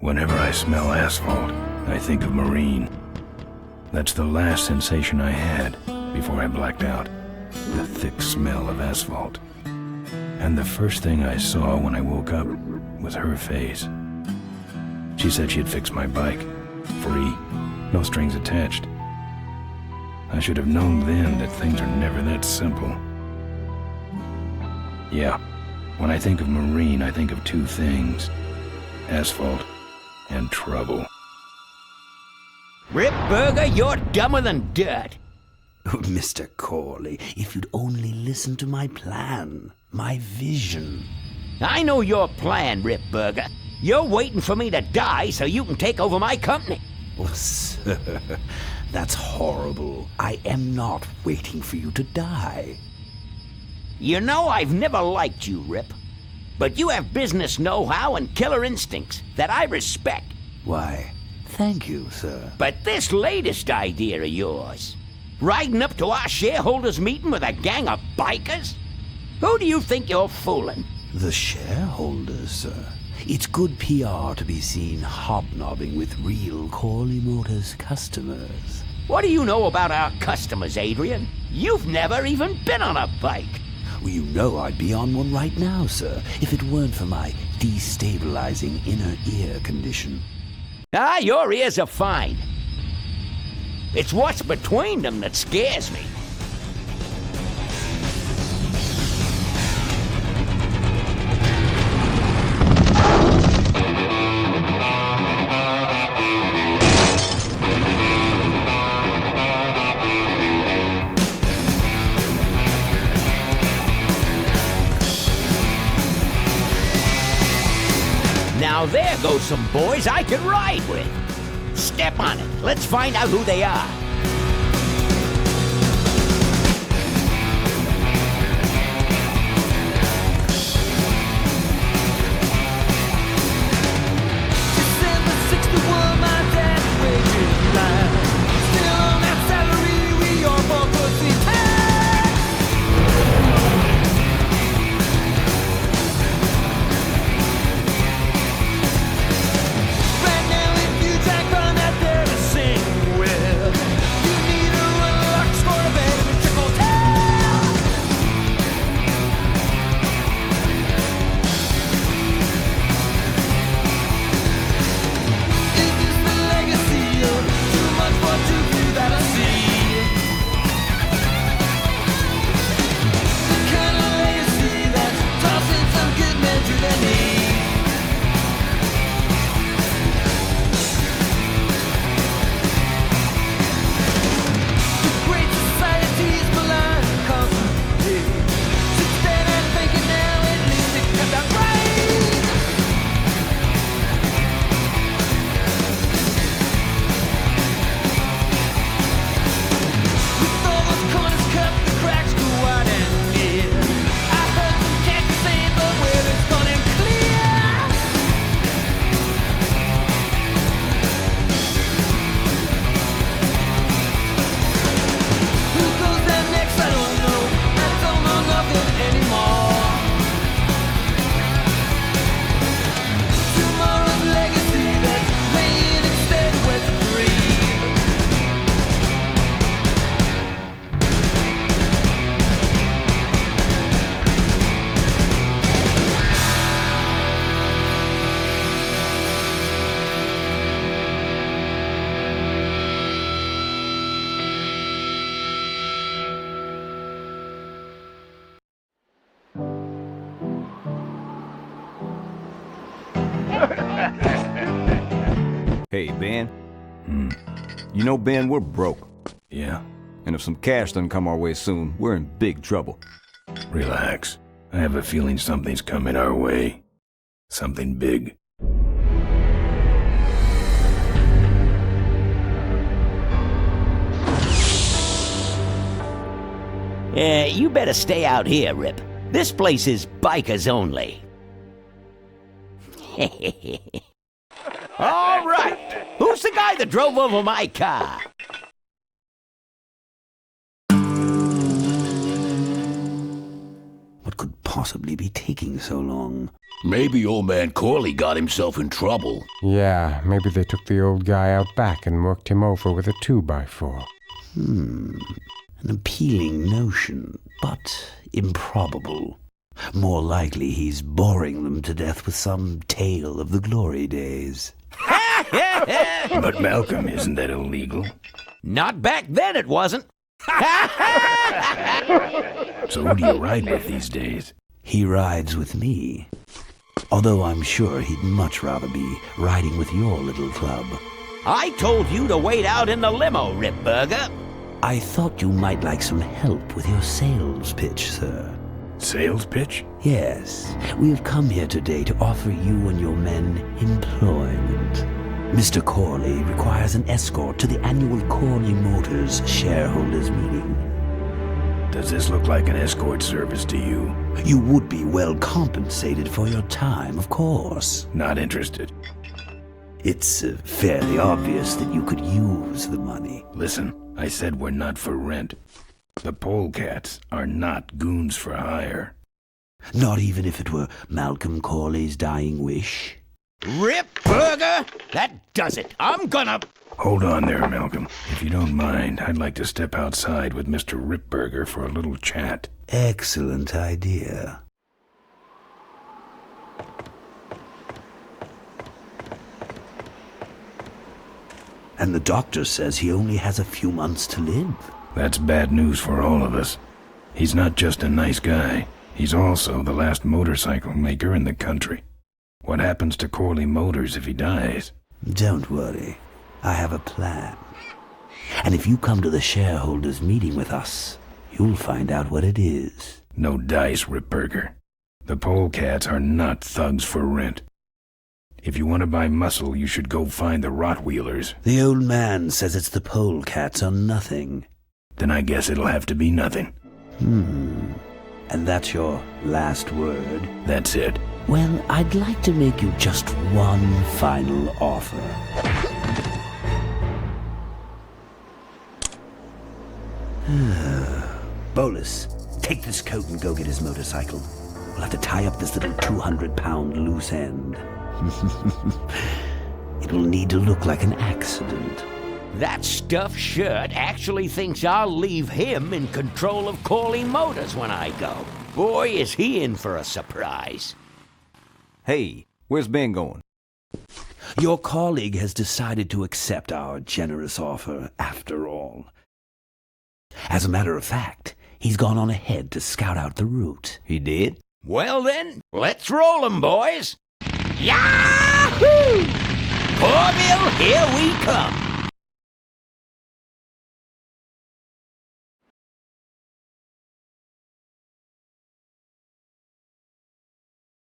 Whenever I smell asphalt, I think of Marine. That's the last sensation I had before I blacked out. The thick smell of asphalt. And the first thing I saw when I woke up was her face. She said she'd fix my bike. Free. No strings attached. I should have known then that things are never that simple. Yeah, when I think of Marine, I think of two things. Asphalt and trouble. Rip Burger, you're dumber than dirt. Mr. Corley, if you'd only listen to my plan, my vision. I know your plan, Rip Burger. You're waiting for me to die so you can take over my company. Oh, sir, that's horrible. I am not waiting for you to die. You know I've never liked you, Rip. But you have business know-how and killer instincts that I respect. Why, thank you, sir. But this latest idea of yours, riding up to our shareholders' meeting with a gang of bikers? Who do you think you're fooling? The shareholders, sir. It's good PR to be seen hobnobbing with real Corley Motors customers. What do you know about our customers, Adrian? You've never even been on a bike. Well, you know I'd be on one right now, sir, if it weren't for my destabilizing inner ear condition. Ah, your ears are fine. It's what's between them that scares me. Now there goes some boys I can ride with. Step on it. Let's find out who they are. December 61, my dad wages line. Still on that salary, we all for pussy time. Right now, if you jack on that there to sing with, you need a Rolex for a bed in a triple tail. Is this the legacy of too much for too few that I see? The kind of legacy that's tossing some good men to their knees. The great society's blind constantly. Sit there and thinking now at least it got that right. With all those corners cut, the cracks go wide and near. I heard some cats say, but where it's gone and clear. Who goes down next? I don't know. I don't know nothing anymore. Tomorrow's legacy that's laying instead with a dream. Hey, Ben. You know, Ben, we're broke. Yeah? And if some cash doesn't come our way soon, we're in big trouble. Relax. I have a feeling something's coming our way. Something big. You better stay out here, Rip. This place is bikers only. All right. Who's the guy that drove over my car? What could possibly be taking so long? Maybe old man Corley got himself in trouble. Yeah, maybe they took the old guy out back and worked him over with a 2x4. An appealing notion, but improbable. More likely he's boring them to death with some tale of the glory days. But Malcolm, isn't that illegal? Not back then, it wasn't. So who do you ride with these days? He rides with me. Although I'm sure he'd much rather be riding with your little club. I told you to wait out in the limo, Ripburger. I thought you might like some help with your sales pitch, sir. Sales pitch? Yes, we have come here today to offer you and your men employment. Mr. Corley requires an escort to the annual Corley Motors shareholders meeting. Does this look like an escort service to you? You would be well compensated for your time, of course. Not interested. It's fairly obvious that you could use the money. Listen, I said we're not for rent. The polecats are not goons for hire. Not even if it were Malcolm Corley's dying wish? Ripburger, that does it. I'm gonna... Hold on there, Malcolm. If you don't mind, I'd like to step outside with Mr. Ripburger for a little chat. Excellent idea. And the doctor says he only has a few months to live. That's bad news for all of us. He's not just a nice guy. He's also the last motorcycle maker in the country. What happens to Corley Motors if he dies? Don't worry. I have a plan. And if you come to the shareholders' meeting with us, you'll find out what it is. No dice, Ripburger. The polecats are not thugs for rent. If you want to buy muscle, you should go find the Rottweilers. The old man says it's the polecats or nothing. Then I guess it'll have to be nothing. And that's your last word? That's it. Well, I'd like to make you just one final offer. Bolus, take this coat and go get his motorcycle. We'll have to tie up this little 200-pound loose end. It'll need to look like an accident. That stuffed shirt actually thinks I'll leave him in control of Corley Motors when I go. Boy, is he in for a surprise. Hey, where's Ben going? Your colleague has decided to accept our generous offer after all. As a matter of fact, he's gone on ahead to scout out the route. He did? Well then, let's roll 'em, boys. Yahoo! Corville, here we come.